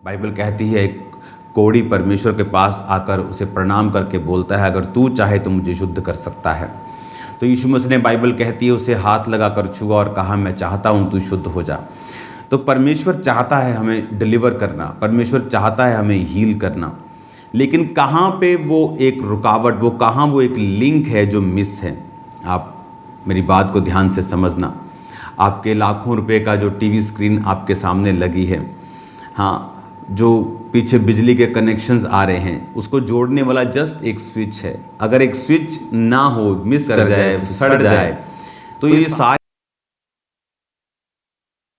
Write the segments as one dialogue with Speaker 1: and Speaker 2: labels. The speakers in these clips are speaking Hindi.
Speaker 1: बाइबल कहती है एक कोढ़ी परमेश्वर के पास आकर उसे प्रणाम करके बोलता है, अगर तू चाहे तो मुझे शुद्ध कर सकता है। तो यीशु मसीह ने, बाइबल कहती है, उसे हाथ लगाकर छुआ और कहा, मैं चाहता हूँ तू शुद्ध हो जा। तो परमेश्वर चाहता है हमें डिलीवर करना, परमेश्वर चाहता है हमें हील करना, लेकिन कहाँ पे वो एक रुकावट, वो कहाँ वो एक लिंक है जो मिस है। आप मेरी बात को ध्यान से समझना। आपके लाखों रुपए का जो टीवी स्क्रीन आपके सामने लगी है, हाँ, जो पीछे बिजली के कनेक्शंस आ रहे हैं, उसको जोड़ने वाला जस्ट एक स्विच है। अगर एक स्विच ना हो, मिस कर जाए, सड़ जाए, तो ये सारी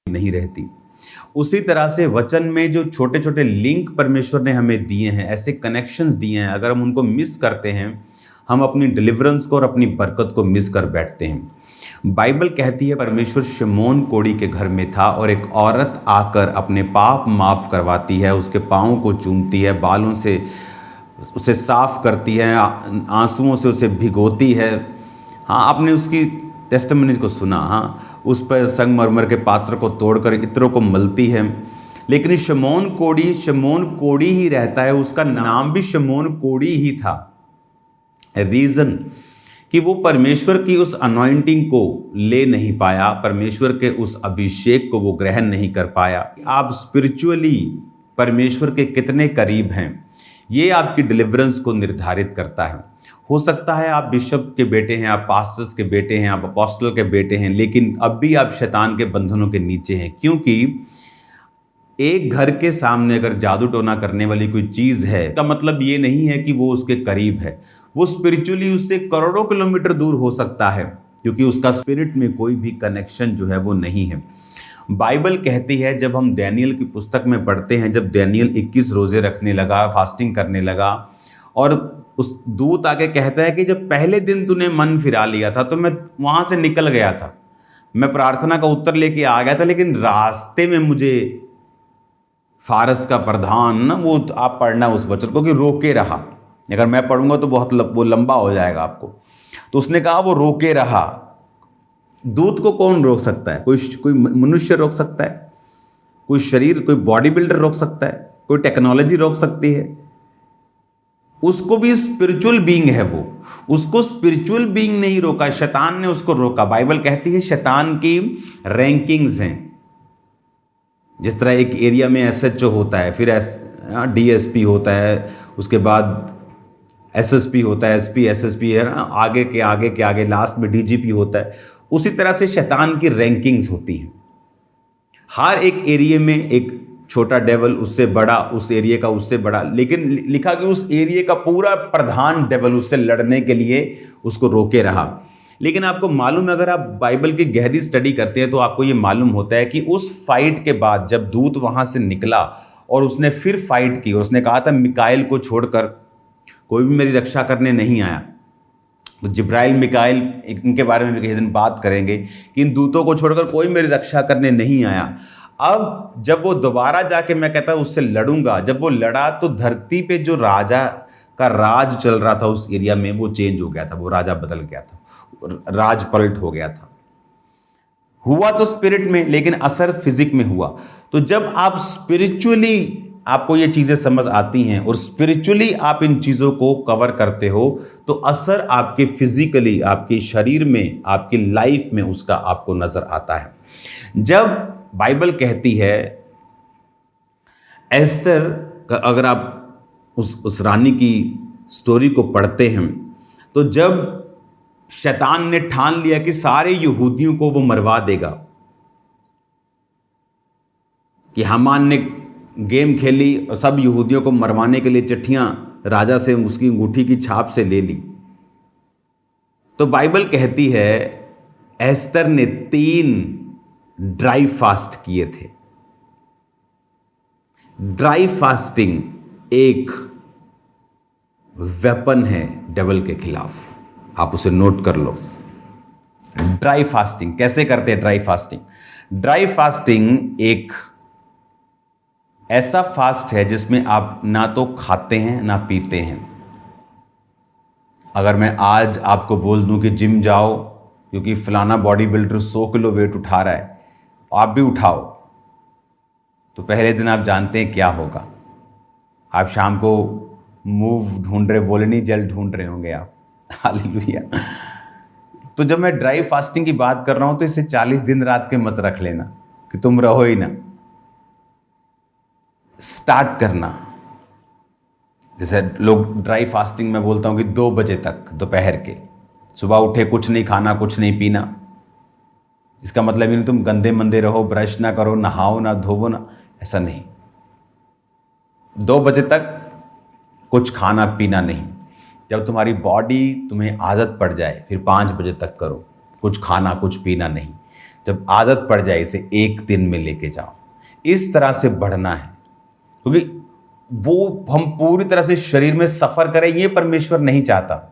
Speaker 1: नहीं रहती। उसी तरह से वचन में जो छोटे छोटे लिंक परमेश्वर ने हमें दिए हैं, ऐसे कनेक्शंस दिए हैं, अगर हम उनको मिस करते हैं, हम अपनी डिलीवरेंस को और अपनी बरकत को मिस कर बैठते हैं। बाइबल कहती है परमेश्वर शमौन कोढ़ी के घर में था और एक औरत आकर अपने पाप माफ़ करवाती है, उसके पाँव को चूमती है, बालों से उसे साफ करती है, आंसुओं से उसे भिगोती है। हाँ, आपने उसकी टेस्टिमनीज को सुना। हाँ, उस पर संगमरमर के पात्र को तोड़कर इत्रों को मलती है। लेकिन शमौन कोढ़ी ही रहता है, उसका नाम भी शमौन कोढ़ी ही था। रीज़न कि वो परमेश्वर की उस अनॉइंटिंग को ले नहीं पाया, परमेश्वर के उस अभिषेक को वो ग्रहण नहीं कर पाया। आप स्पिरिचुअली परमेश्वर के कितने करीब हैं, ये आपकी डिलीवरेंस को निर्धारित करता है। हो सकता है आप बिशप के बेटे हैं, आप पास्टर्स के बेटे हैं, आप अपोस्टल के बेटे हैं, लेकिन अब भी आप शैतान के बंधनों के नीचे हैं। क्योंकि एक घर के सामने अगर जादू टोना करने वाली कोई चीज़ है, इसका मतलब ये नहीं है कि वो उसके करीब है। वो स्पिरिचुअली उससे करोड़ों किलोमीटर दूर हो सकता है, क्योंकि उसका स्पिरिट में कोई भी कनेक्शन जो है वो नहीं है। बाइबल कहती है, जब हम डैनियल की पुस्तक में पढ़ते हैं, जब डैनियल 21 रोजे रखने लगा, फास्टिंग करने लगा, और उस दूत आके कहता है कि जब पहले दिन तूने मन फिरा लिया था तो मैं वहाँ से निकल गया था, मैं प्रार्थना का उत्तर लेके आ गया था, लेकिन रास्ते में मुझे फारस का प्रधान ना, वो आप पढ़ना उस वचन को, कि रोके रहा। अगर मैं पढ़ूंगा तो बहुत वो लंबा हो जाएगा आपको। तो उसने कहा वो रोके रहा। दूत को कौन रोक सकता है? कोई मनुष्य रोक सकता है? कोई शरीर, कोई बॉडी बिल्डर रोक सकता है? कोई टेक्नोलॉजी रोक सकती है? उसको भी स्पिरिचुअल बीइंग है वो, उसको स्पिरिचुअल बीइंग नहीं रोका, शैतान ने उसको रोका। बाइबल कहती है शैतान की रैंकिंग्स हैं। जिस तरह एक एरिया में एसएचओ होता है, फिर डीएसपी होता है, उसके बाद एसएसपी होता है, एसपी, एसएसपी है ना, आगे के आगे लास्ट में डीजीपी होता है। उसी तरह से शैतान की रैंकिंग्स होती हैं। हर एक एरिया में एक छोटा डेवल, उससे बड़ा, उस एरिया का उससे बड़ा, लेकिन लिखा कि उस एरिया का पूरा प्रधान डेवल उससे लड़ने के लिए उसको रोके रहा। लेकिन आपको मालूम है, अगर आप बाइबल की गहरी स्टडी करते हैं तो आपको ये मालूम होता है कि उस फाइट के बाद जब दूत वहां से निकला और उसने फिर फाइट की, उसने कहा था मिकाएल को छोड़कर कोई भी मेरी रक्षा करने नहीं आया। तो जिब्राइल, मिकाएल, इनके बारे में किसी दिन बात करेंगे कि इन दूतों को छोड़कर कोई मेरी रक्षा करने नहीं आया। अब जब वो दोबारा जाके, मैं कहता हूँ, उससे लड़ूंगा, जब वो लड़ा तो धरती पे जो राजा का राज चल रहा था उस एरिया में, वो चेंज हो गया था, वो राजा बदल गया था, राज पलट हो गया था। हुआ तो स्पिरिट में, लेकिन असर फिजिक में हुआ। तो जब आप स्पिरिचुअली आपको ये चीजें समझ आती हैं और स्पिरिचुअली आप इन चीजों को कवर करते हो, तो असर आपके फिजिकली, आपके शरीर में, आपकी लाइफ में उसका आपको नजर आता है। जब बाइबल कहती है एस्तर, अगर आप उस रानी की स्टोरी को पढ़ते हैं, तो जब शैतान ने ठान लिया कि सारे यहूदियों को वो मरवा देगा, कि हामान ने गेम खेली और सब यहूदियों को मरवाने के लिए चिट्ठियां राजा से उसकी अंगूठी की छाप से ले ली, तो बाइबल कहती है एस्तर ने 3 ड्राई फास्ट किए थे। ड्राई फास्टिंग एक वेपन है डेविल के खिलाफ, आप उसे नोट कर लो। ड्राई फास्टिंग कैसे करते हैं? ड्राई फास्टिंग एक ऐसा फास्ट है जिसमें आप ना तो खाते हैं ना पीते हैं। अगर मैं आज आपको बोल दूं कि जिम जाओ क्योंकि फलाना बॉडी बिल्डर 100 किलो वेट उठा रहा है, आप भी उठाओ, तो पहले दिन आप जानते हैं क्या होगा। आप शाम को मूव ढूंढ रहे, बोले नहीं, जल ढूंढ रहे होंगे आप। हालेलुया। तो जब मैं ड्राई फास्टिंग की बात कर रहा हूं तो इसे 40 दिन रात के मत रख लेना कि तुम रहो ही ना। स्टार्ट करना, जैसे लोग ड्राई फास्टिंग में बोलता हूं कि 2 बजे तक दोपहर के, सुबह उठे कुछ नहीं खाना, कुछ नहीं पीना। इसका मतलब ही नहीं तुम गंदे मंदे रहो, ब्रश ना करो, नहाओ ना, धोवो ना, ऐसा नहीं। 2 बजे तक कुछ खाना पीना नहीं। जब तुम्हारी बॉडी तुम्हें आदत पड़ जाए फिर 5 बजे तक करो, कुछ खाना कुछ पीना नहीं। जब आदत पड़ जाए इसे 1 दिन में लेके जाओ। इस तरह से बढ़ना है, क्योंकि वो हम पूरी तरह से शरीर में सफर करें ये परमेश्वर नहीं चाहता।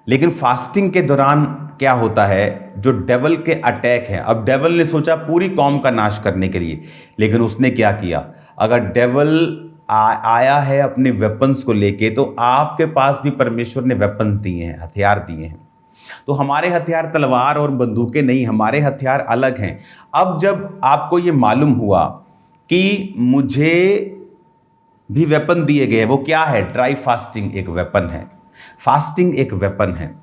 Speaker 1: लेकिन फास्टिंग के दौरान क्या होता है, जो डेवल के अटैक हैं, अब डेवल ने सोचा पूरी कौम का नाश करने के लिए, लेकिन उसने क्या किया, अगर डेवल आया है अपने वेपन्स को लेके, तो आपके पास भी परमेश्वर ने वेपन्स दिए हैं, हथियार दिए हैं। तो हमारे हथियार तलवार और बंदूकें नहीं, हमारे हथियार अलग हैं। अब जब आपको ये मालूम हुआ कि मुझे भी वेपन दिए गए, वो क्या है, ड्राई फास्टिंग एक वेपन है। फास्टिंग एक वेपन है।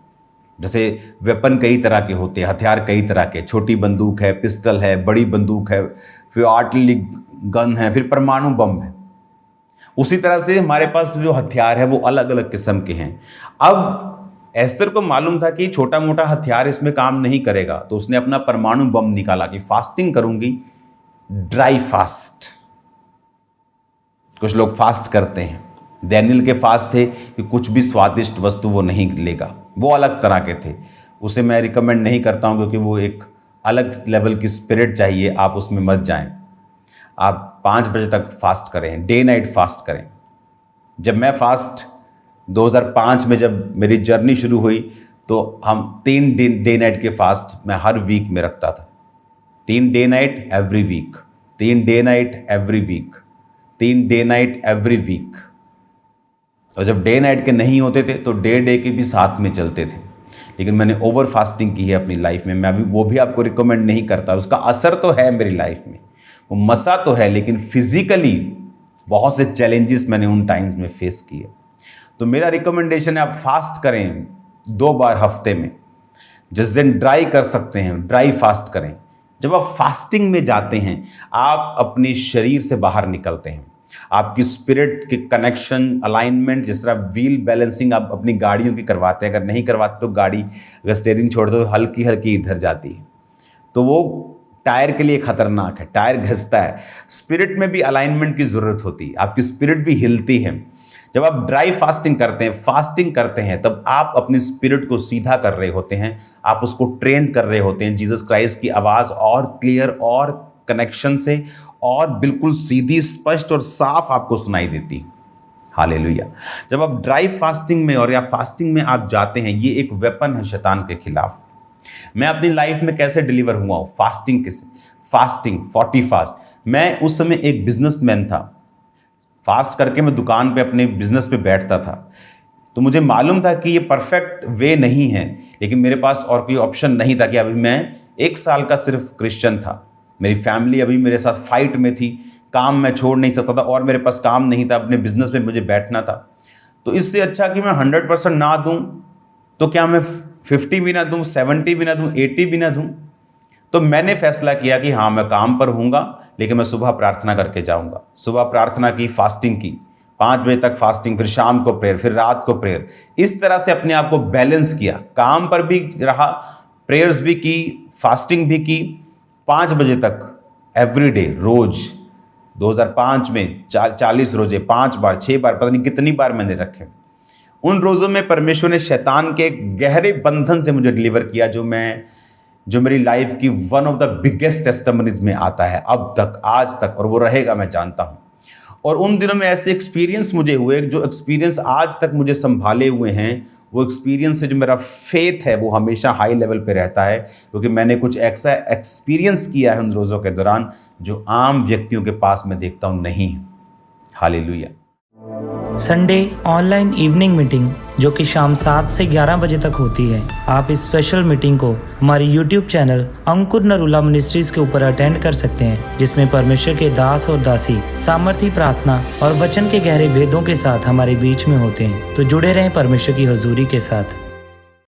Speaker 1: जैसे वेपन कई तरह के होते हैं, हथियार कई तरह के, छोटी बंदूक है, पिस्टल है, बड़ी बंदूक है, फिर आर्टिलरी गन है, फिर परमाणु बम है। उसी तरह से हमारे पास जो हथियार है वो अलग अलग किस्म के हैं। अब एस्तर को मालूम था कि छोटा मोटा हथियार इसमें काम नहीं करेगा, तो उसने अपना परमाणु बम निकाला कि फास्टिंग करूंगी, ड्राई फास्ट। कुछ लोग फास्ट करते हैं, डैनियल के फास्ट थे कि कुछ भी स्वादिष्ट वस्तु वो नहीं लेगा, वो अलग तरह के थे। उसे मैं रिकमेंड नहीं करता हूं, क्योंकि वो एक अलग लेवल की स्पिरिट चाहिए, आप उसमें मत जाएं। आप 5 बजे तक फास्ट करें, डे नाइट फास्ट करें। जब मैं फास्ट 2005 में जब मेरी जर्नी शुरू हुई, तो हम 3 डे नाइट के फास्ट मैं हर वीक में रखता था। 3 day night every week, 3 day night every week, 3 day night every week. और जब डे नाइट के नहीं होते थे तो डे के भी साथ में चलते थे। लेकिन मैंने ओवर फास्टिंग की है अपनी लाइफ में, मैं अभी वो भी आपको रिकमेंड नहीं करता। उसका असर तो है मेरी लाइफ में, वो मसा तो है, लेकिन फिजिकली बहुत से चैलेंजेस मैंने उन टाइम्स में फेस किए। तो मेरा रिकमेंडेशन है आप फास्ट करें 2 बार हफ्ते में। जिस दिन ड्राई कर सकते हैं ड्राई फास्ट करें। जब आप फास्टिंग में जाते हैं आप अपने शरीर से बाहर निकलते हैं। आपकी स्पिरिट के कनेक्शन, अलाइनमेंट, जिस तरह व्हील बैलेंसिंग आप अपनी गाड़ियों की करवाते हैं, अगर नहीं करवाते तो गाड़ी अगर स्टीयरिंग छोड़ दो तो हल्की हल्की इधर जाती है, तो वो टायर के लिए खतरनाक है, टायर घिसता है। स्पिरिट में भी अलाइनमेंट की ज़रूरत होती है, आपकी स्पिरिट भी हिलती है। जब आप ड्राई फास्टिंग करते हैं, फास्टिंग करते हैं, तब आप अपनी स्पिरिट को सीधा कर रहे होते हैं, आप उसको ट्रेन कर रहे होते हैं जीसस क्राइस्ट की आवाज़ और क्लियर और कनेक्शन से, और बिल्कुल सीधी, स्पष्ट और साफ आपको सुनाई देती है। हालेलुया। जब आप ड्राई फास्टिंग में और या फास्टिंग में आप जाते हैं, ये एक वेपन है शैतान के खिलाफ। मैं अपनी लाइफ में कैसे डिलीवर हुआ हूँ फास्टिंग के से, फास्टिंग 40 फास्ट। मैं उस समय एक बिजनेसमैन था, फास्ट करके मैं दुकान पे अपने बिजनेस पे बैठता था। तो मुझे मालूम था कि ये परफेक्ट वे नहीं है, लेकिन मेरे पास और कोई ऑप्शन नहीं था कि अभी मैं 1 साल का सिर्फ क्रिश्चियन था, मेरी फैमिली अभी मेरे साथ फाइट में थी, काम मैं छोड़ नहीं सकता था और मेरे पास काम नहीं था, अपने बिजनेस में मुझे बैठना था। तो इससे अच्छा कि मैं 100% ना दूं तो क्या मैं 50 भी ना दूं, 70 भी ना दूं, 80 भी ना दूं। तो मैंने फैसला किया कि हाँ मैं काम पर हूँगा, लेकिन मैं सुबह प्रार्थना करके जाऊँगा। सुबह प्रार्थना की, फास्टिंग की, 5 बजे तक फास्टिंग, फिर शाम को प्रेयर, फिर रात को प्रेयर। इस तरह से अपने आप को बैलेंस किया, काम पर भी रहा, प्रेयर्स भी की, फास्टिंग भी की। 5 बजे तक एवरीडे, रोज 2005 में 40 रोजे, 5 बार 6 बार, पता नहीं कितनी बार मैंने रखे। उन रोज़ों में परमेश्वर ने शैतान के गहरे बंधन से मुझे डिलीवर किया, जो मेरी लाइफ की one of the biggest testimonies में आता है अब तक, आज तक, और वो रहेगा, मैं जानता हूँ। और उन दिनों में ऐसे एक्सपीरियंस मुझे हुए, जो एक्सपीरियंस आज तक मुझे संभाले हुए हैं। वो एक्सपीरियंस से जो मेरा फेथ है वो हमेशा हाई लेवल पे रहता है, क्योंकि मैंने कुछ ऐसा एक्सपीरियंस किया है उन रोज़ों के दौरान जो आम व्यक्तियों के पास मैं देखता हूँ नहीं है। Hallelujah.
Speaker 2: Sunday online evening meeting जो कि शाम 7 से 11 बजे तक होती है। आप इस स्पेशल मीटिंग को हमारी YouTube चैनल अंकुर नरूला मिनिस्ट्रीज के ऊपर अटेंड कर सकते हैं, जिसमें परमेश्वर के दास और दासी सामर्थी प्रार्थना और वचन के गहरे भेदों के साथ हमारे बीच में होते हैं। तो जुड़े रहें परमेश्वर की हुजूरी के साथ।